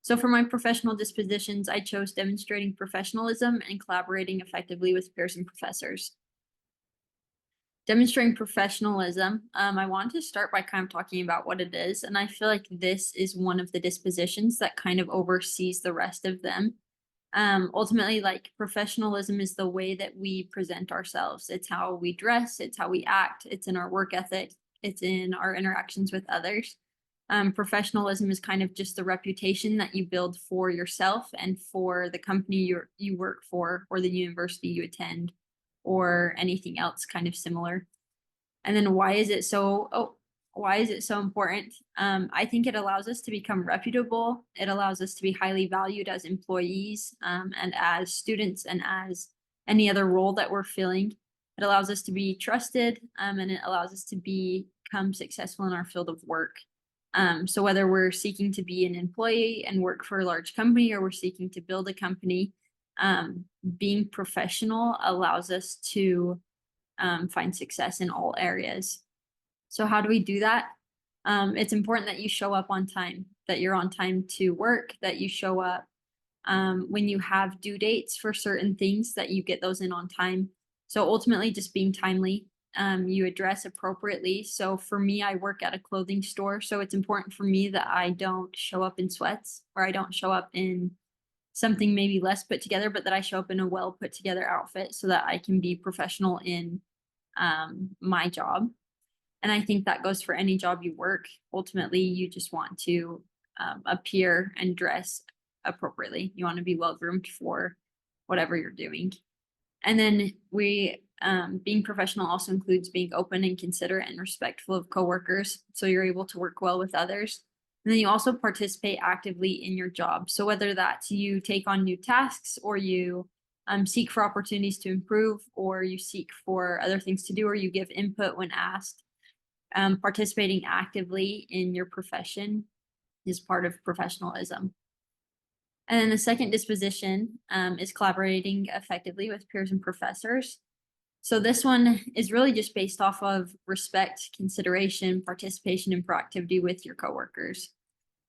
So for my professional dispositions, I chose demonstrating professionalism and collaborating effectively with peers and professors. Demonstrating professionalism, I want to start by kind of talking about what it is. And I feel like this is one of the dispositions that kind of oversees the rest of them. Ultimately, like professionalism is the way that we present ourselves. It's how we dress, it's how we act, it's in our work ethic, it's in our interactions with others. Professionalism is kind of just the reputation that you build for yourself and for the company you work for, or the university you attend, or anything else kind of similar. And then why is it so important? I think it allows us to become reputable. It allows us to be highly valued as employees, and as students, and as any other role that we're filling. It allows us to be trusted, and it allows us to become successful in our field of work. So whether we're seeking to be an employee and work for a large company, or we're seeking to build a company, being professional allows us to find success in all areas. So how do we do that? It's important that you show up on time, that you're on time to work, that you show up when you have due dates for certain things, that you get those in on time. So ultimately just being timely, you address appropriately. So for me, I work at a clothing store. So it's important for me that I don't show up in sweats, or I don't show up in something maybe less put together, but that I show up in a well put together outfit so that I can be professional in my job. And I think that goes for any job you work. Ultimately, you just want to appear and dress appropriately. You want to be well groomed for whatever you're doing. And then being professional also includes being open and considerate and respectful of coworkers, so you're able to work well with others. And then you also participate actively in your job. So whether that's you take on new tasks, or you seek for opportunities to improve, or you seek for other things to do, or you give input when asked, participating actively in your profession is part of professionalism. And then the second disposition is collaborating effectively with peers and professors. So this one is really just based off of respect, consideration, participation, and proactivity with your coworkers.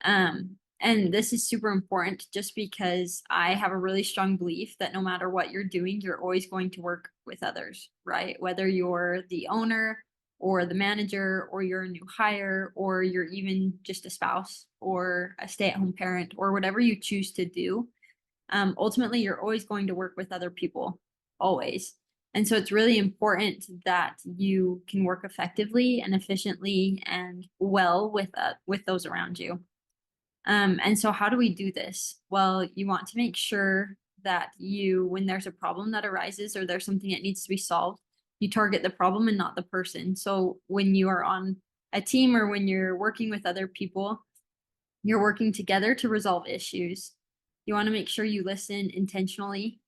And this is super important just because I have a really strong belief that no matter what you're doing, you're always going to work with others, right? Whether you're the owner or the manager, or you're a new hire, or you're even just a spouse or a stay-at-home parent, or whatever you choose to do, ultimately you're always going to work with other people, always. And so it's really important that you can work effectively and efficiently and well with those around you. And so how do we do this? Well, you want to make sure that when there's a problem that arises, or there's something that needs to be solved, you target the problem and not the person. So when you are on a team, or when you're working with other people, you're working together to resolve issues. You want to make sure you listen intentionally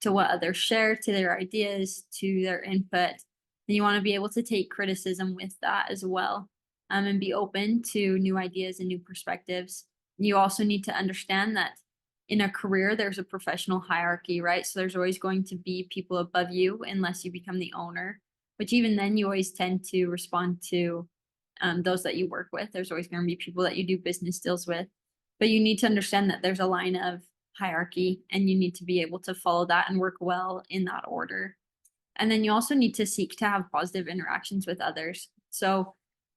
to what others share, to their ideas, to their input. And you want to be able to take criticism with that as well, and be open to new ideas and new perspectives. You also need to understand that in a career, there's a professional hierarchy, right? So there's always going to be people above you unless you become the owner, which even then you always tend to respond to those that you work with. There's always going to be people that you do business deals with, but you need to understand that there's a line of hierarchy, and you need to be able to follow that and work well in that order. And then you also need to seek to have positive interactions with others. So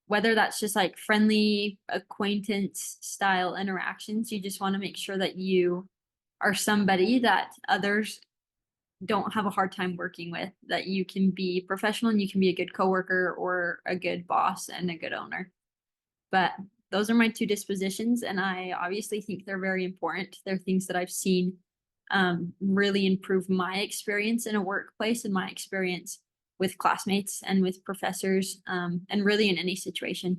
whether that's just like friendly acquaintance style interactions, you just want to make sure that you are somebody that others don't have a hard time working with, that you can be professional and you can be a good coworker, or a good boss and a good owner. But those are my two dispositions, and I obviously think they're very important. They're things that I've seen really improve my experience in a workplace, and my experience with classmates and with professors, and really in any situation.